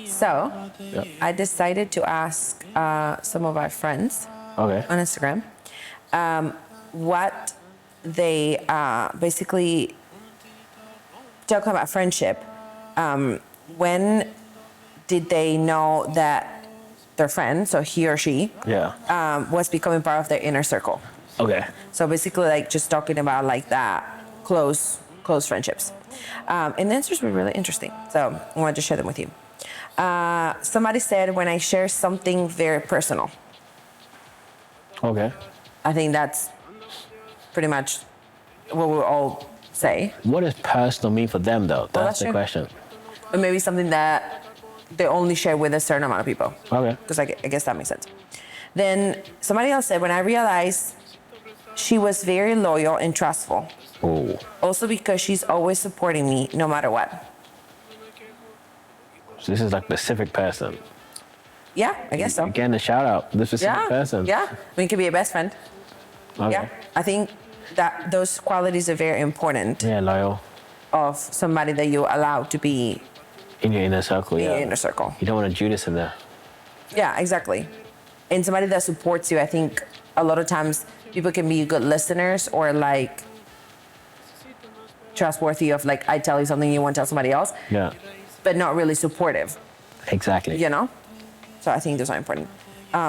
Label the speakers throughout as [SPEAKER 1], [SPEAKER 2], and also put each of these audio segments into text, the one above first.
[SPEAKER 1] So,
[SPEAKER 2] Yeah.
[SPEAKER 1] I decided to ask some of our friends
[SPEAKER 2] Okay.
[SPEAKER 1] on Instagram what they basically talking about friendship. When did they know that their friend, so he or she,
[SPEAKER 2] Yeah.
[SPEAKER 1] was becoming part of their inner circle?
[SPEAKER 2] Okay.
[SPEAKER 1] So basically, like just talking about like that close friendships. And the answers were really interesting. So I wanted to share them with you. Somebody said when I share something very personal.
[SPEAKER 2] Okay.
[SPEAKER 1] I think that's pretty much what we'll all say.
[SPEAKER 2] What does personal mean for them, though?
[SPEAKER 1] that's
[SPEAKER 2] That's the
[SPEAKER 1] true.
[SPEAKER 2] question.
[SPEAKER 1] But maybe something that they only share with a certain amount of people.
[SPEAKER 2] Okay.
[SPEAKER 1] Because I guess that makes sense. Then somebody else said, when I realized she was very loyal and trustful.
[SPEAKER 2] Oh.
[SPEAKER 1] Also because she's always supporting me no matter what.
[SPEAKER 2] So this is like specific person.
[SPEAKER 1] Yeah, I guess so.
[SPEAKER 2] Again, a shout out. This specific person.
[SPEAKER 1] Yeah. I mean, it could be a best friend.
[SPEAKER 2] Okay.
[SPEAKER 1] Yeah. I think that those qualities are very important
[SPEAKER 2] Yeah, loyal.
[SPEAKER 1] of somebody that you allow to be
[SPEAKER 2] In your inner circle,
[SPEAKER 1] in
[SPEAKER 2] yeah.
[SPEAKER 1] your inner circle.
[SPEAKER 2] You don't want a Judas in there.
[SPEAKER 1] Yeah, exactly. And somebody that supports you, I think a lot of times people can be good listeners or like trustworthy of like, I tell you something, you won't tell somebody else,
[SPEAKER 2] Yeah.
[SPEAKER 1] but not really supportive,
[SPEAKER 2] Exactly.
[SPEAKER 1] you know? So I think those are important.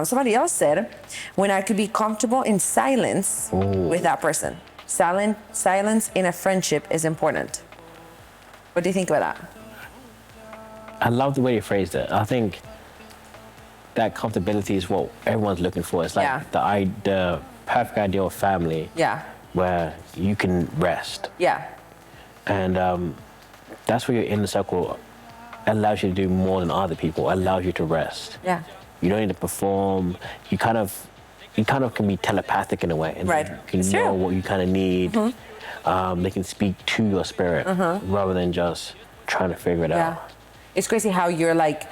[SPEAKER 1] Somebody else said, when I could be comfortable in silence with that person. Silence in a friendship is important. What do you think about that?
[SPEAKER 2] I love the way you phrased it. I think that comfortability is what everyone's looking for. It's like
[SPEAKER 1] Yeah.
[SPEAKER 2] the perfect ideal of family
[SPEAKER 1] Yeah.
[SPEAKER 2] where you can rest.
[SPEAKER 1] Yeah.
[SPEAKER 2] And that's where your inner circle allows you to do more than other people, allows you to rest.
[SPEAKER 1] Yeah.
[SPEAKER 2] You don't need to perform. You kind of can be telepathic in a way. And
[SPEAKER 1] Right.
[SPEAKER 2] You can
[SPEAKER 1] It's
[SPEAKER 2] know
[SPEAKER 1] true.
[SPEAKER 2] what you kind of need. They can speak to your spirit rather than just trying to figure it
[SPEAKER 1] Yeah.
[SPEAKER 2] out.
[SPEAKER 1] It's crazy how you're like,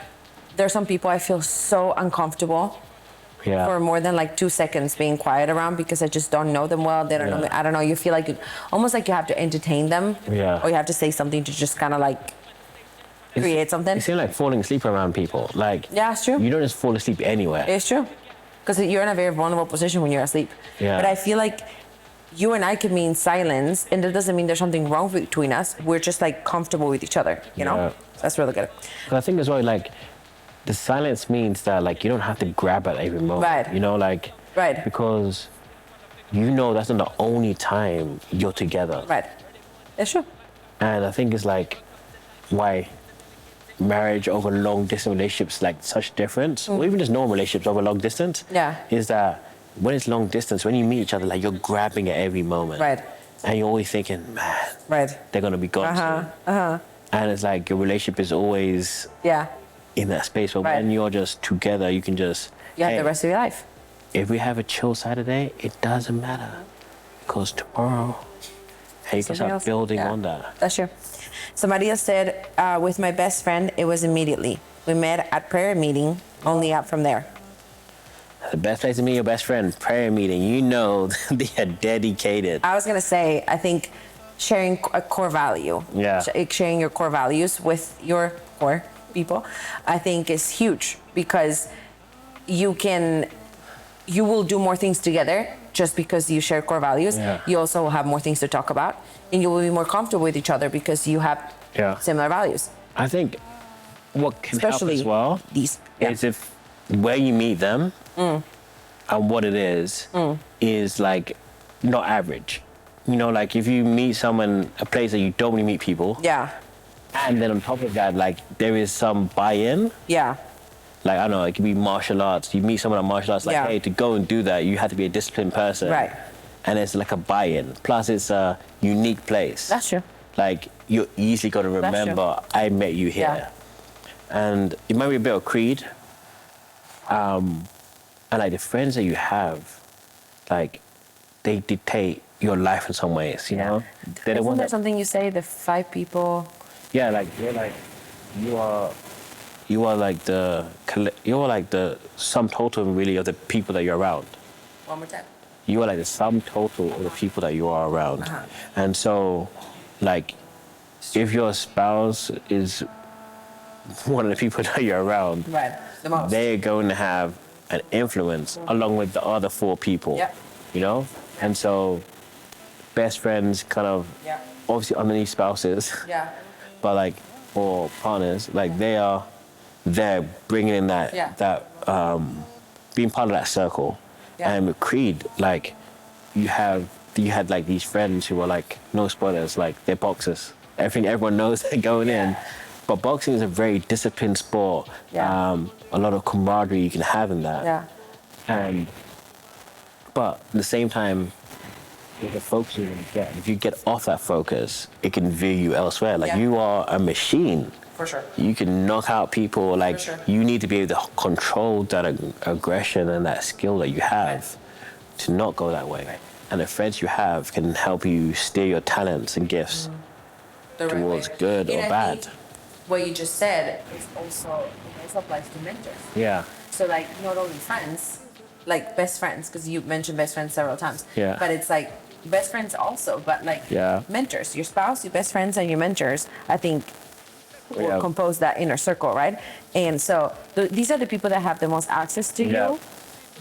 [SPEAKER 1] there's some people I feel so uncomfortable
[SPEAKER 2] Yeah.
[SPEAKER 1] for more than like 2 seconds being quiet around because I just don't know them well. They don't know me. I don't know. You feel like almost like you have to entertain them.
[SPEAKER 2] Yeah.
[SPEAKER 1] Or you have to say something to just kind of like create something.
[SPEAKER 2] It seems like falling asleep around people. Like,
[SPEAKER 1] Yeah, it's true.
[SPEAKER 2] you don't just fall asleep anywhere.
[SPEAKER 1] It's true. Because you're in a very vulnerable position when you're asleep.
[SPEAKER 2] Yeah.
[SPEAKER 1] But I feel like you and I could be in silence, and that doesn't mean there's something wrong between us. We're just like comfortable with each other, you know?
[SPEAKER 2] Yeah.
[SPEAKER 1] So that's really good.
[SPEAKER 2] But I think as well, like, the silence means that, like, you don't have to grab at every moment.
[SPEAKER 1] Right.
[SPEAKER 2] You know, like,
[SPEAKER 1] Right.
[SPEAKER 2] because you know that's not the only time you're together.
[SPEAKER 1] Right. It's true.
[SPEAKER 2] And I think it's like why marriage over long distance relationships like such difference, or even just normal relationships over long distance,
[SPEAKER 1] Yeah.
[SPEAKER 2] is that when it's long distance, when you meet each other, like you're grabbing at every moment.
[SPEAKER 1] Right.
[SPEAKER 2] And you're always thinking, man,
[SPEAKER 1] Right.
[SPEAKER 2] they're gonna be gone soon. And it's like your relationship is always
[SPEAKER 1] Yeah.
[SPEAKER 2] in that space. But
[SPEAKER 1] Right.
[SPEAKER 2] when you're just together, you can just
[SPEAKER 1] You have
[SPEAKER 2] hey,
[SPEAKER 1] the rest of your life.
[SPEAKER 2] if we have a chill Saturday, it doesn't matter. Because tomorrow, hey, you can
[SPEAKER 1] Something
[SPEAKER 2] start
[SPEAKER 1] else.
[SPEAKER 2] building
[SPEAKER 1] Yeah.
[SPEAKER 2] on that.
[SPEAKER 1] That's true. Somebody else said, with my best friend, it was immediately. We met at prayer meeting, only up from there.
[SPEAKER 2] The best place to meet your best friend, prayer meeting. You know they are dedicated.
[SPEAKER 1] I was going to say, I think sharing a core value,
[SPEAKER 2] Yeah.
[SPEAKER 1] sharing your core values with your core people, I think is huge because you will do more things together just because you share core values.
[SPEAKER 2] Yeah.
[SPEAKER 1] You also will have more things to talk about and you will be more comfortable with each other because you have similar values.
[SPEAKER 2] I think what can
[SPEAKER 1] Especially
[SPEAKER 2] help as well
[SPEAKER 1] these.
[SPEAKER 2] is if where you meet them and what it is like not average. You know, like if you meet someone, a place that you don't really meet people,
[SPEAKER 1] Yeah.
[SPEAKER 2] and then on top of that, like there is some buy-in.
[SPEAKER 1] Yeah.
[SPEAKER 2] Like, I don't know, it could be martial arts. You meet someone at martial arts, like,
[SPEAKER 1] Yeah.
[SPEAKER 2] hey, to go and do that, you have to be a disciplined person.
[SPEAKER 1] Right.
[SPEAKER 2] And it's like a buy-in. Plus, it's a unique place.
[SPEAKER 1] That's true.
[SPEAKER 2] Like, you're easily going to
[SPEAKER 1] That's true.
[SPEAKER 2] remember, I met you here. And it might be a bit of creed. And, like, the friends that you have, like, they dictate your life in some ways, you know? They're the
[SPEAKER 1] Isn't
[SPEAKER 2] ones
[SPEAKER 1] there
[SPEAKER 2] that,
[SPEAKER 1] something you say, the 5 people?
[SPEAKER 2] yeah, like, you are like the sum total, really, of the people that you're around.
[SPEAKER 1] One more time.
[SPEAKER 2] You are like the sum total of the people that you are around. And so, like, if your spouse is one of the people that you're around,
[SPEAKER 1] Right. The most.
[SPEAKER 2] they're going to have an influence along with the other 4 people.
[SPEAKER 1] Yep.
[SPEAKER 2] You know? And so, best friends kind of,
[SPEAKER 1] Yeah.
[SPEAKER 2] obviously underneath spouses,
[SPEAKER 1] Yeah.
[SPEAKER 2] but like, or partners, like they're bringing in that, being part of that circle.
[SPEAKER 1] Yeah.
[SPEAKER 2] And with Creed, like, you had like these friends who were like, no spoilers, like they're boxers. Everyone knows they're going in. But boxing is a very disciplined sport.
[SPEAKER 1] Yeah.
[SPEAKER 2] A lot of camaraderie you can have in that.
[SPEAKER 1] Yeah.
[SPEAKER 2] But at the same time, with the focus you get, if you get off that focus, it can veer you elsewhere. Like, you are a machine.
[SPEAKER 1] For sure.
[SPEAKER 2] You can knock out people. Like,
[SPEAKER 1] For sure.
[SPEAKER 2] you need to be able to control that aggression and that skill that you have to not go that way.
[SPEAKER 1] Right.
[SPEAKER 2] And the friends you have can help you steer your talents and gifts towards good or bad.
[SPEAKER 1] Think what you just said is also, it also applies to mentors.
[SPEAKER 2] Yeah.
[SPEAKER 1] So like not only friends, like best friends, because you mentioned best friends several times.
[SPEAKER 2] Yeah.
[SPEAKER 1] But it's like best friends also, but like mentors, your spouse, your best friends, and your mentors. I think will compose that inner circle, right? And so these are the people that have the most access to you,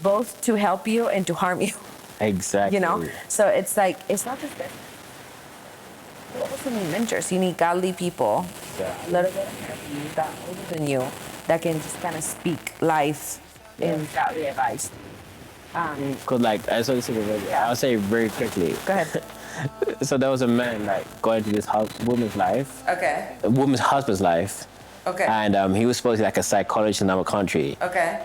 [SPEAKER 1] both to help you and to harm you.
[SPEAKER 2] Exactly.
[SPEAKER 1] You know, so it's like it's not just best. You also need mentors. You need godly people, a little bit ahead of you, that older than you, that can just kind of speak life and godly advice.
[SPEAKER 2] Because like, I'll say very quickly.
[SPEAKER 1] Go ahead.
[SPEAKER 2] So there was a man like going to this woman's life, a woman's husband's life. And he was supposed to be like a psychologist in our country.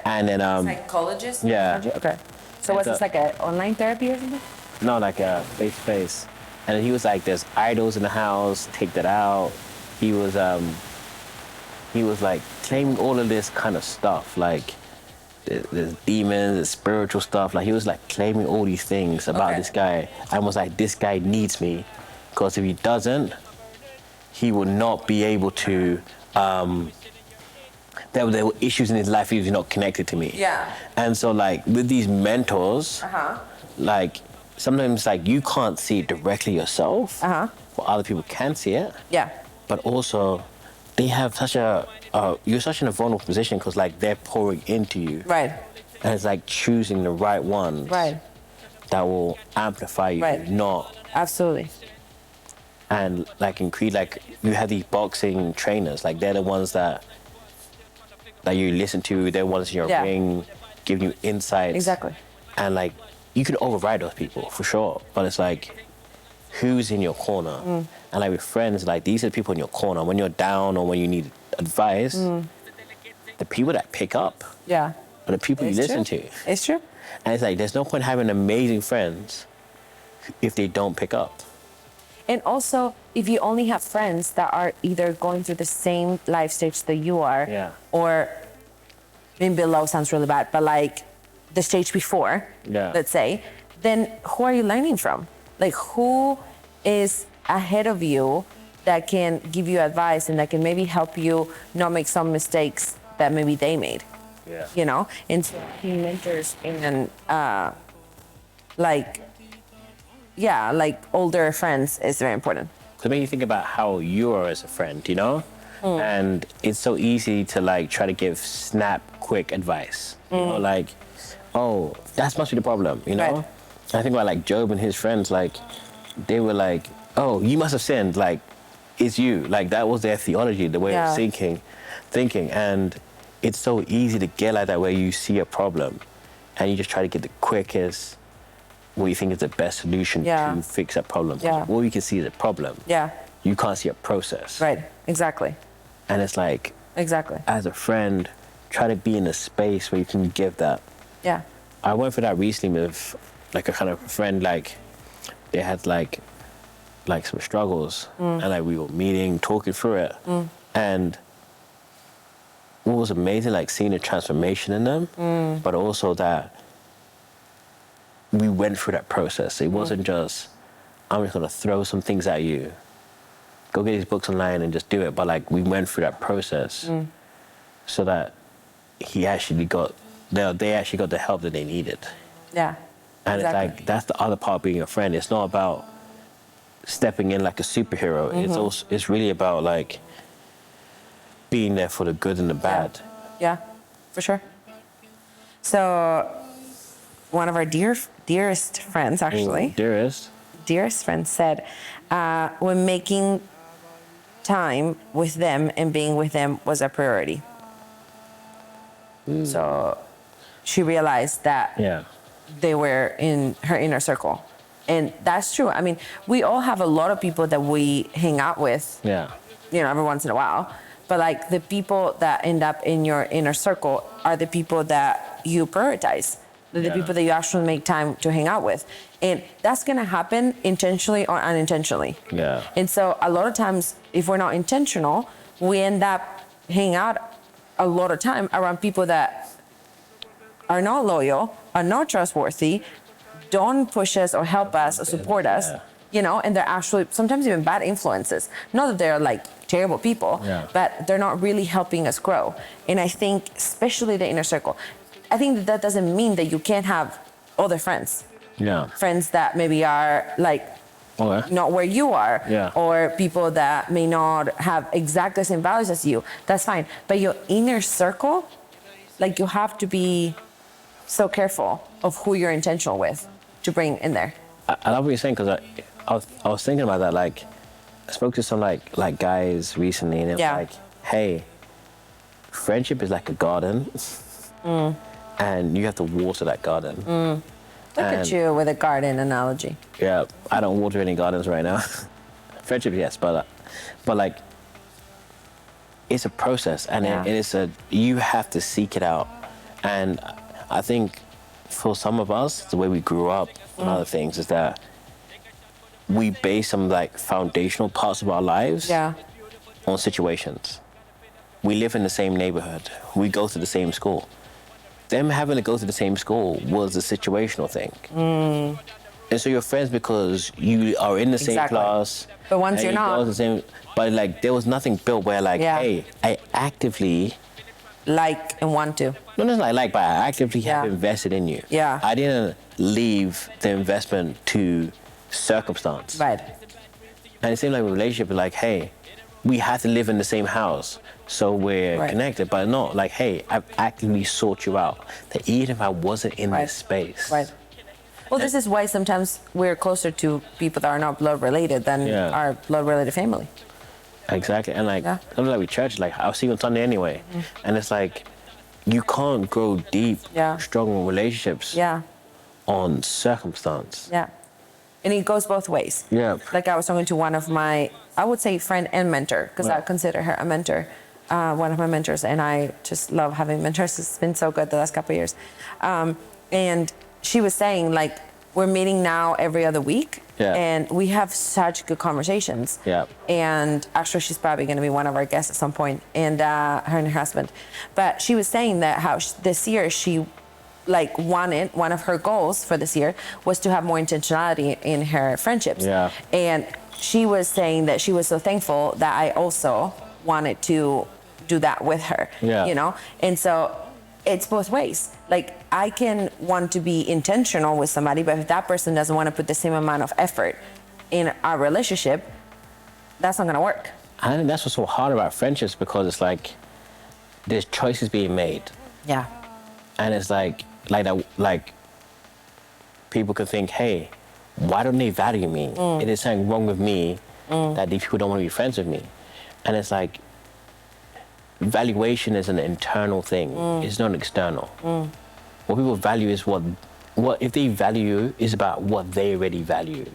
[SPEAKER 2] And then
[SPEAKER 1] psychologist.
[SPEAKER 2] Yeah.
[SPEAKER 1] Okay. So was this like an online therapy or something?
[SPEAKER 2] No, like a face to face. And then he was like, "There's idols in the house. Take that out." He was like claiming all of this kind of stuff, like there's demons, there's spiritual stuff. Like he was like claiming all these things about this guy, and was like, "This guy needs me, because if he doesn't, he will not be able to." There were issues in his life. He was not connected to me. And so like with these mentors, like sometimes like you can't see it directly yourself, but other people can see it. But also, they have such you're such in a vulnerable position because like they're pouring into you. And it's like choosing the right ones. That will amplify you, not.
[SPEAKER 1] Absolutely.
[SPEAKER 2] And like in Creed, like you have these boxing trainers, like they're the ones that you listen to. They're ones in your ring, giving you insights.
[SPEAKER 1] Exactly.
[SPEAKER 2] And like you can override those people for sure, but it's like who's in your corner. And like with friends, like these are the people in your corner when you're down or when you need advice. The people that pick up are the people you listen to.
[SPEAKER 1] It's true.
[SPEAKER 2] And it's like there's no point having amazing friends if they don't pick up.
[SPEAKER 1] And also, if you only have friends that are either going through the same life stage that you are, or maybe below sounds really bad, but like the stage before, let's say, then who are you learning from? Like who is ahead of you that can give you advice and that can maybe help you not make some mistakes that maybe they made? You know? And so having mentors and like older friends is very important.
[SPEAKER 2] So maybe you think about how you are as a friend, you know? And it's so easy to like try to give snap, quick advice. You know, like, oh, that must be the problem, you know? I think about like Job and his friends, like, they were like, oh, you must have sinned, like, it's you. Like, that was their theology, the way of thinking. And it's so easy to get like that where you see a problem and you just try to get the quickest, what you think is the best solution to fix that problem. All you can see is a problem. You can't see a process.
[SPEAKER 1] Exactly.
[SPEAKER 2] And it's like, as a friend, try to be in a space where you can give that. I went through that recently with like a kind of friend, like they had like some struggles and like we were meeting, talking through it. And what was amazing, like seeing the transformation in them, but also that we went through that process. It wasn't just, I'm just gonna throw some things at you, go get these books online and just do it. But like we went through that process so that they actually got the help that they needed. And
[SPEAKER 1] Exactly.
[SPEAKER 2] it's like, that's the other part of being a friend. It's not about stepping in like a superhero. It's really about like being there for the good and the bad.
[SPEAKER 1] Yeah, for sure. So one of our dearest friends, actually, dearest friend said, when making time with them and being with them was a priority. So she realized that they were in her inner circle. And that's true. I mean, we all have a lot of people that we hang out with, every once in a while. But like the people that end up in your inner circle are the people that you prioritize. They're the people that you actually make time to hang out with. And that's going to happen intentionally or unintentionally.
[SPEAKER 2] Yeah.
[SPEAKER 1] And so a lot of times, if we're not intentional, we end up hanging out a lot of time around people that are not loyal, are not trustworthy, don't push us or help us or support us, and they're actually sometimes even bad influences. Not that they're like terrible people, but they're not really helping us grow. And I think, especially the inner circle, I think that doesn't mean that you can't have other friends.
[SPEAKER 2] Yeah.
[SPEAKER 1] Friends that maybe are like not where you are, or people that may not have exactly the same values as you. That's fine. But your inner circle, like you have to be so careful of who you're intentional with to bring in there.
[SPEAKER 2] I love what you're saying, because I was thinking about that. Like, I spoke to some like guys recently, and it was like, hey, friendship is like a garden, and you have to water that garden.
[SPEAKER 1] Look at you with a garden analogy.
[SPEAKER 2] Yeah, I don't water any gardens right now. Friendship, yes, but like, it's a process, and you have to seek it out. And I think for some of us, the way we grew up and other things is that we base some like foundational parts of our lives on situations. We live in the same neighborhood. We go to the same school. Them having to go to the same school was a situational thing. And so you're friends because you are in the same class.
[SPEAKER 1] But once you're not.
[SPEAKER 2] But like, there was nothing built where like, hey, I actively
[SPEAKER 1] like and want to.
[SPEAKER 2] No, it's not like, but I actively have invested in you.
[SPEAKER 1] Yeah.
[SPEAKER 2] I didn't leave the investment to circumstance.
[SPEAKER 1] Right.
[SPEAKER 2] And it seemed like a relationship is like, hey, we have to live in the same house, so we're connected. But not like, hey, I've actively sought you out. That even if I wasn't in this space.
[SPEAKER 1] Right. Well, this is why sometimes we're closer to people that are not blood related than our blood related family.
[SPEAKER 2] Exactly. And like, something like with church, like I'll see you on Sunday anyway. And it's like, you can't grow deep, strong relationships on circumstance.
[SPEAKER 1] Yeah. And it goes both ways.
[SPEAKER 2] Yeah.
[SPEAKER 1] Like I was talking to one of my, I would say friend and mentor, because I consider her a mentor, one of my mentors. And I just love having mentors. It's been so good the last couple of years. And she was saying, like, we're meeting now every other week. And we have such good conversations. And actually, she's probably going to be one of our guests at some point, and her and her husband. But she was saying that how this year she like wanted, one of her goals for this year was to have more intentionality in her friendships. And she was saying that she was so thankful that I also wanted to do that with her. And so it's both ways. Like, I can want to be intentional with somebody, but if that person doesn't want to put the same amount of effort in our relationship, that's not going to work.
[SPEAKER 2] I think that's what's so hard about friendships, because it's like there's choices being made. And it's like people could think, hey, why don't they value me? It is something wrong with me that these people don't want to be friends with me. And it's like, valuation is an internal thing. It's not external. What people value is what if they value is about what they already value.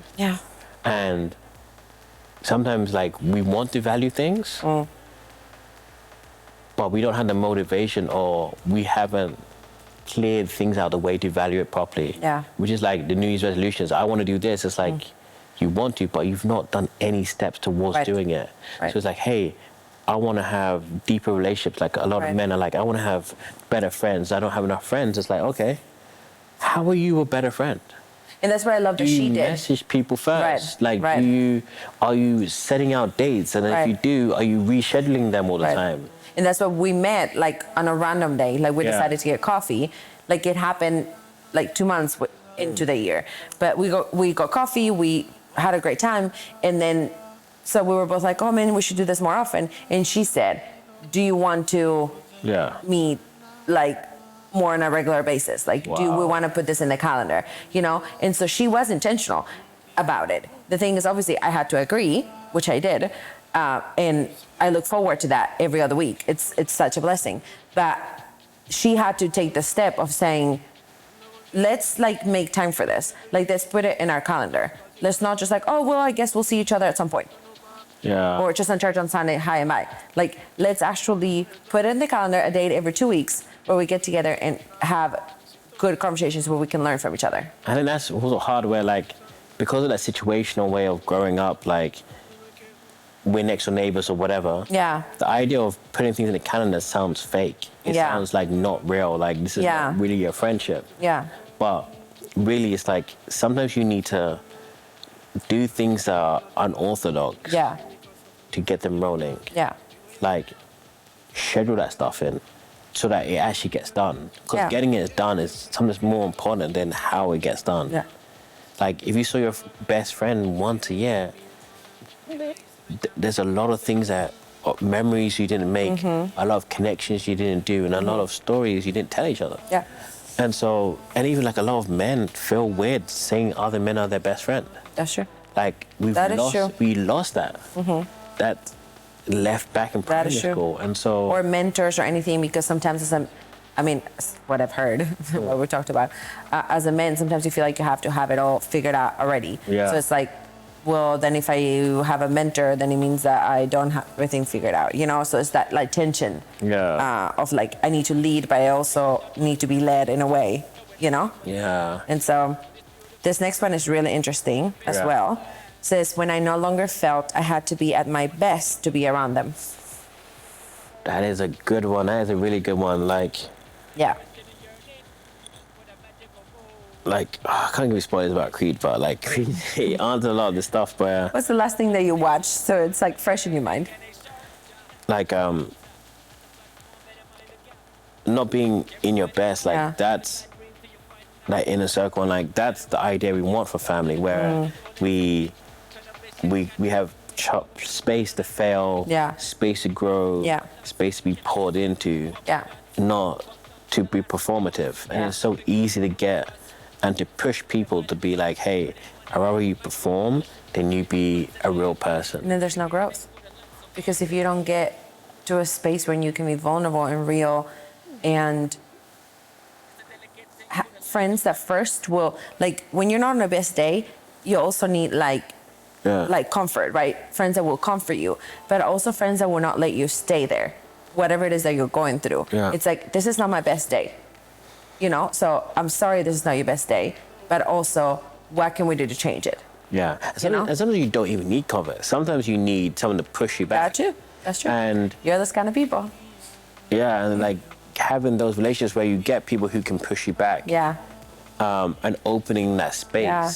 [SPEAKER 2] And sometimes like we want to value things, but we don't have the motivation, or we haven't cleared things out the way to value it properly. Which is like the New Year's resolutions. I want to do this. It's like you want to, but you've not done any steps towards doing it. So it's like, hey, I want to have deeper relationships. Like a lot of men are like, I want to have better friends. I don't have enough friends. It's like, okay, how are you a better friend?
[SPEAKER 1] And that's what I loved that she did.
[SPEAKER 2] Do you message people first? Like, are you setting out dates? And if you do, are you rescheduling them all the time?
[SPEAKER 1] And that's what we met, like on a random day. Like we decided to get coffee. Like it happened like 2 months into the year. But we got coffee, we had a great time, and then so we were both like, oh man, we should do this more often. And she said, do you want to meet like more on a regular basis? Like, do we want to put this in the calendar? You know? And so she was intentional about it. The thing is, obviously, I had to agree, which I did. And I look forward to that every other week. It's such a blessing. But she had to take the step of saying, let's like make time for this. Like, let's put it in our calendar. Let's not just like, oh, well, I guess we'll see each other at some point.
[SPEAKER 2] Yeah.
[SPEAKER 1] Or just on church on Sunday, hi and bye. Like, let's actually put in the calendar a date every 2 weeks where we get together and have good conversations where we can learn from each other.
[SPEAKER 2] I think that's also hard where, like, because of that situational way of growing up, like, we're next door neighbors or whatever.
[SPEAKER 1] Yeah.
[SPEAKER 2] The idea of putting things in the calendar sounds fake. It sounds like not real. Like, this is not really a friendship.
[SPEAKER 1] Yeah.
[SPEAKER 2] But really, it's like sometimes you need to do things that are unorthodox to get them rolling.
[SPEAKER 1] Yeah.
[SPEAKER 2] Like, schedule that stuff in so that it actually gets done. Because getting it done is sometimes more important than how it gets done.
[SPEAKER 1] Yeah.
[SPEAKER 2] Like, if you saw your best friend once a year, there's a lot of things that, memories you didn't make, a lot of connections you didn't do, and a lot of stories you didn't tell each other.
[SPEAKER 1] Yeah.
[SPEAKER 2] And so, and even like a lot of men feel weird saying other men are their best friend.
[SPEAKER 1] That's true.
[SPEAKER 2] Like, we lost that. That left back in primary school. And so,
[SPEAKER 1] or mentors or anything, because sometimes what I've heard, what we talked about, as a man, sometimes you feel like you have to have it all figured out already.
[SPEAKER 2] Yeah.
[SPEAKER 1] So it's like, well, then if I have a mentor, then it means that I don't have everything figured out, you know? So it's that like tension of like, I need to lead, but I also need to be led in a way, you know?
[SPEAKER 2] Yeah.
[SPEAKER 1] And so this next one is really interesting as well. It says, when I no longer felt I had to be at my best to be around them.
[SPEAKER 2] That is a good one. That is a really good one. Like, I can't give you spoilers about Creed, but like Creed, he answered a lot of the stuff where.
[SPEAKER 1] What's the last thing that you watched so it's like fresh in your mind?
[SPEAKER 2] Like, not being in your best, like that's like inner circle, and like that's the idea we want for family, where we have space to fail, space to grow, space to be poured into, not to be performative. And it's so easy to get and to push people to be like, hey, I'd rather you perform than you be a real person.
[SPEAKER 1] And then there's no growth. Because if you don't get to a space where you can be vulnerable and real and friends that first will, like, when you're not on the best day, you also need like comfort, right? Friends that will comfort you, but also friends that will not let you stay there, whatever it is that you're going through. It's like, this is not my best day, you know? So I'm sorry this is not your best day, but also what can we do to change it?
[SPEAKER 2] Yeah, and sometimes you don't even need comfort. Sometimes you need someone to push you back.
[SPEAKER 1] That's true.
[SPEAKER 2] And
[SPEAKER 1] you're those kind of people.
[SPEAKER 2] Yeah, and like having those relationships where you get people who can push you back.
[SPEAKER 1] Yeah.
[SPEAKER 2] And opening that space.
[SPEAKER 1] Yeah.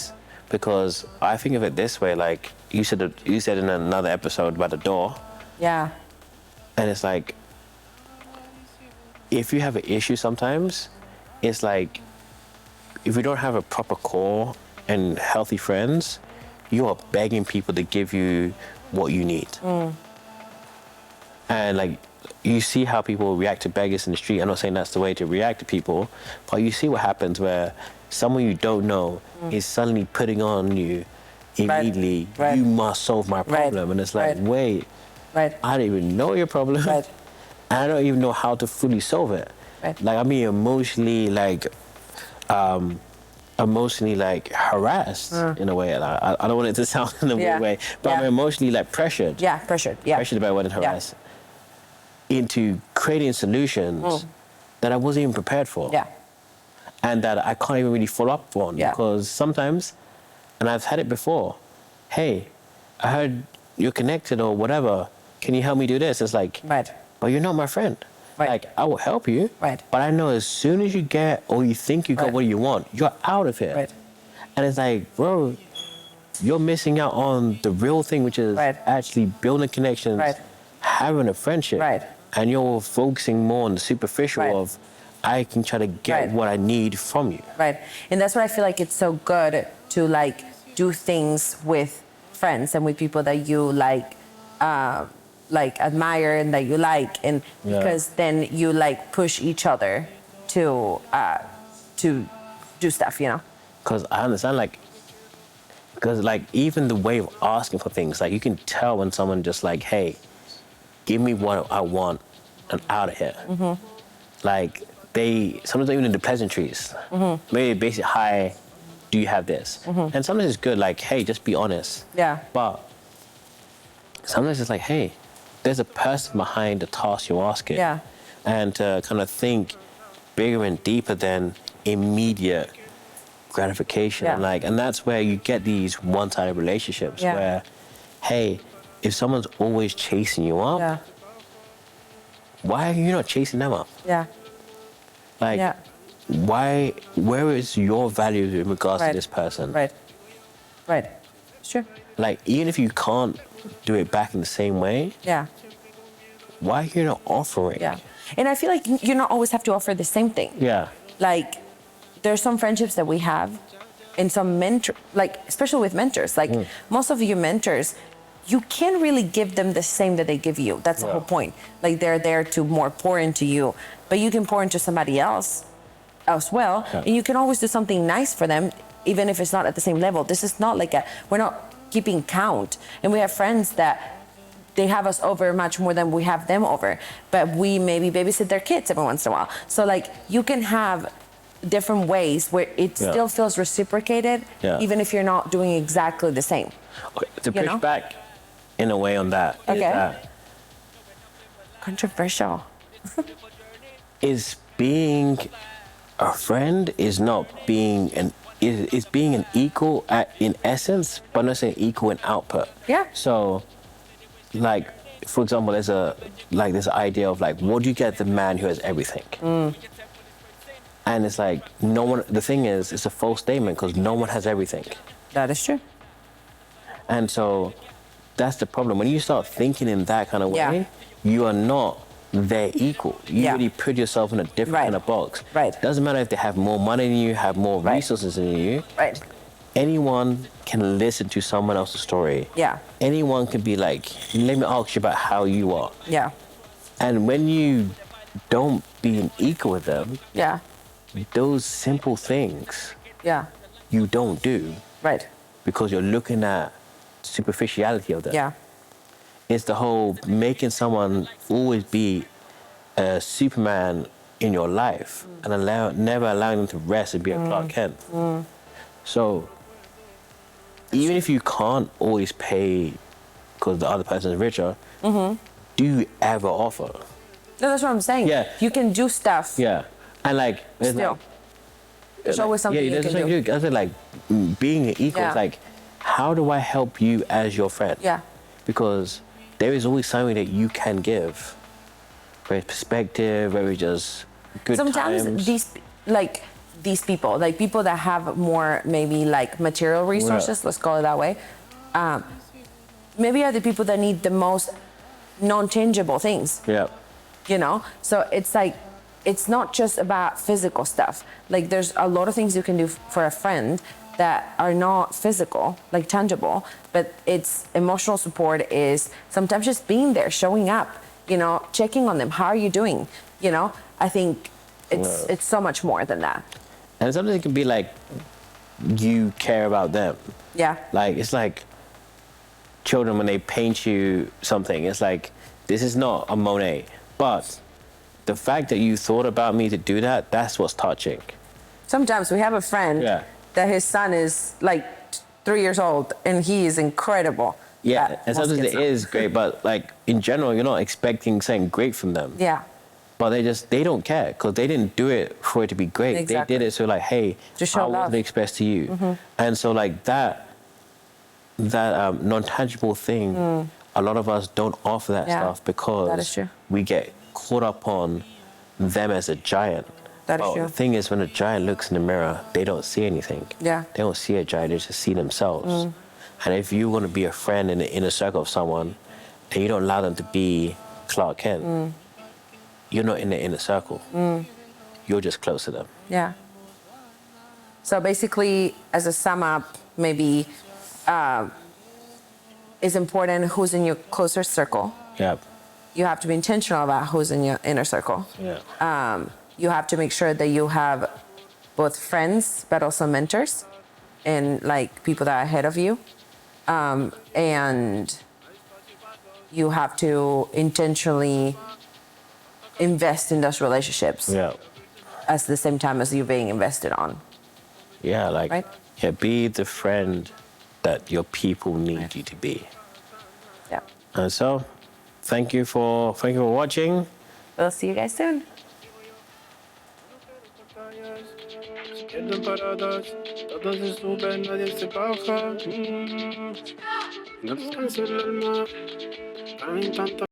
[SPEAKER 2] Because I think of it this way, like you said in another episode about the door.
[SPEAKER 1] Yeah.
[SPEAKER 2] And it's like, if you have an issue sometimes, it's like, if you don't have a proper core and healthy friends, you are begging people to give you what you need. And like, you see how people react to beggars in the street. I'm not saying that's the way to react to people, but you see what happens where someone you don't know is suddenly putting on you immediately, you must solve my problem. And it's like, wait, I don't even know your problem. And I don't even know how to fully solve it. Like, I'm being emotionally harassed in a way. I don't want it to sound in a weird way, but I'm emotionally like pressured.
[SPEAKER 1] Pressured,
[SPEAKER 2] Pressured about what it harassed. Into creating solutions that I wasn't even prepared for. And that I can't even really follow up on because sometimes, and I've had it before, hey, I heard you're connected or whatever, can you help me do this? It's like, but you're not my friend. Like, I will help you, but I know as soon as you get or you think you got what you want, you're out of here. And it's like, bro, you're missing out on the real thing, which is actually building connections, having a friendship. And you're focusing more on the superficial of, I can try to get what I need from you.
[SPEAKER 1] Right. And that's why I feel like it's so good to like do things with friends and with people that you like admire and that you like, and because then you like push each other to do stuff, you know.
[SPEAKER 2] Because I understand, like, because like even the way of asking for things, like you can tell when someone just like, hey, give me what I want and out of here. Like they sometimes don't even do the pleasantries. Maybe basic hi, do you have this? And sometimes it's good, like, hey, just be honest.
[SPEAKER 1] Yeah.
[SPEAKER 2] But sometimes it's like, hey, there's a person behind the task you're asking.
[SPEAKER 1] Yeah.
[SPEAKER 2] And to kind of think bigger and deeper than immediate gratification.
[SPEAKER 1] Yeah.
[SPEAKER 2] And that's where you get these one-sided relationships where, hey, if someone's always chasing you up, why are you not chasing them up?
[SPEAKER 1] Yeah.
[SPEAKER 2] Like, where is your value in regards to this person?
[SPEAKER 1] Right. Sure.
[SPEAKER 2] Like, even if you can't do it back in the same way, why are you not offering?
[SPEAKER 1] Yeah. And I feel like you don't always have to offer the same thing.
[SPEAKER 2] Yeah.
[SPEAKER 1] Like, there's some friendships that we have and some like, especially with mentors, like most of your mentors, you can't really give them the same that they give you. That's the whole point. Like, they're there to more pour into you, but you can pour into somebody else as well. And you can always do something nice for them, even if it's not at the same level. This is not like we're not keeping count. And we have friends that they have us over much more than we have them over, but we maybe babysit their kids every once in a while. So like, you can have different ways where it still feels reciprocated, even if you're not doing exactly the same.
[SPEAKER 2] Okay, to push back in a way on that, is that
[SPEAKER 1] controversial.
[SPEAKER 2] is being a friend is not being is being an equal in essence, but not saying equal in output.
[SPEAKER 1] Yeah.
[SPEAKER 2] So, like, for example, there's this idea of like, what do you get the man who has everything? And it's like, no one. The thing is, it's a false statement because no one has everything.
[SPEAKER 1] That is true.
[SPEAKER 2] And so, that's the problem. When you start thinking in that kind of way, you are not their equal. You really put yourself in a different kind of box.
[SPEAKER 1] Right.
[SPEAKER 2] Doesn't matter if they have more money than you, have more resources than you.
[SPEAKER 1] Right.
[SPEAKER 2] Anyone can listen to someone else's story.
[SPEAKER 1] Yeah.
[SPEAKER 2] Anyone can be like, let me ask you about how you are.
[SPEAKER 1] Yeah.
[SPEAKER 2] And when you don't be an equal with them, those simple things you don't do.
[SPEAKER 1] Right.
[SPEAKER 2] Because you're looking at superficiality of them.
[SPEAKER 1] Yeah.
[SPEAKER 2] It's the whole making someone always be a Superman in your life and never allowing them to rest and be a Clark Kent. So even if you can't always pay because the other person is richer, do you ever offer?
[SPEAKER 1] No, that's what I'm saying.
[SPEAKER 2] Yeah.
[SPEAKER 1] You can do stuff.
[SPEAKER 2] Yeah. And like,
[SPEAKER 1] Still. There's always something you can do.
[SPEAKER 2] I said, like, being an equal, it's like, how do I help you as your friend?
[SPEAKER 1] Yeah.
[SPEAKER 2] Because there is always something that you can give. Whether it's perspective, whether it's just good
[SPEAKER 1] Sometimes
[SPEAKER 2] times.
[SPEAKER 1] these people, like people that have more maybe like material resources, let's call it that way, maybe are the people that need the most non-tangible things.
[SPEAKER 2] Yeah.
[SPEAKER 1] You know? So it's like, it's not just about physical stuff. Like, there's a lot of things you can do for a friend that are not physical, like tangible, but it's emotional support is sometimes just being there, showing up, you know, checking on them. How are you doing? You know, I think it's so much more than that.
[SPEAKER 2] And sometimes it can be like, you care about them.
[SPEAKER 1] Yeah.
[SPEAKER 2] Like, it's like children when they paint you something, it's like, this is not a Monet, but the fact that you thought about me to do that, that's what's touching.
[SPEAKER 1] Sometimes we have a friend that his son is like 3 years old and he is incredible.
[SPEAKER 2] Yeah, and sometimes it is great, but like in general, you're not expecting something great from them.
[SPEAKER 1] Yeah.
[SPEAKER 2] But they don't care because they didn't do it for it to be great.
[SPEAKER 1] Exactly.
[SPEAKER 2] They did it so like, hey,
[SPEAKER 1] just show
[SPEAKER 2] I want to express to you. And so like that non-tangible thing, a lot of us don't offer that stuff because
[SPEAKER 1] that is true.
[SPEAKER 2] We get caught up on them as a giant.
[SPEAKER 1] That is true.
[SPEAKER 2] The thing is, when a giant looks in the mirror, they don't see anything.
[SPEAKER 1] Yeah.
[SPEAKER 2] They don't see a giant, they just see themselves. And if you want to be a friend in the inner circle of someone and you don't allow them to be Clark Kent, you're not in the inner circle. you're just close to them.
[SPEAKER 1] Yeah. So basically, as a sum up, maybe it's important who's in your closer circle.
[SPEAKER 2] Yeah.
[SPEAKER 1] You have to be intentional about who's in your inner circle.
[SPEAKER 2] Yeah.
[SPEAKER 1] You have to make sure that you have both friends, but also mentors and like people that are ahead of you. And you have to intentionally invest in those relationships
[SPEAKER 2] Yeah.
[SPEAKER 1] at the same time as you're being invested on.
[SPEAKER 2] Yeah, like,
[SPEAKER 1] Right?
[SPEAKER 2] yeah, be the friend that your people need you to be.
[SPEAKER 1] Yeah.
[SPEAKER 2] And so, thank you for watching.
[SPEAKER 1] We'll see you guys soon.
[SPEAKER 3] Se quedan paradas, todos se suben, nadie se baja. No descansa el alma, traen tanta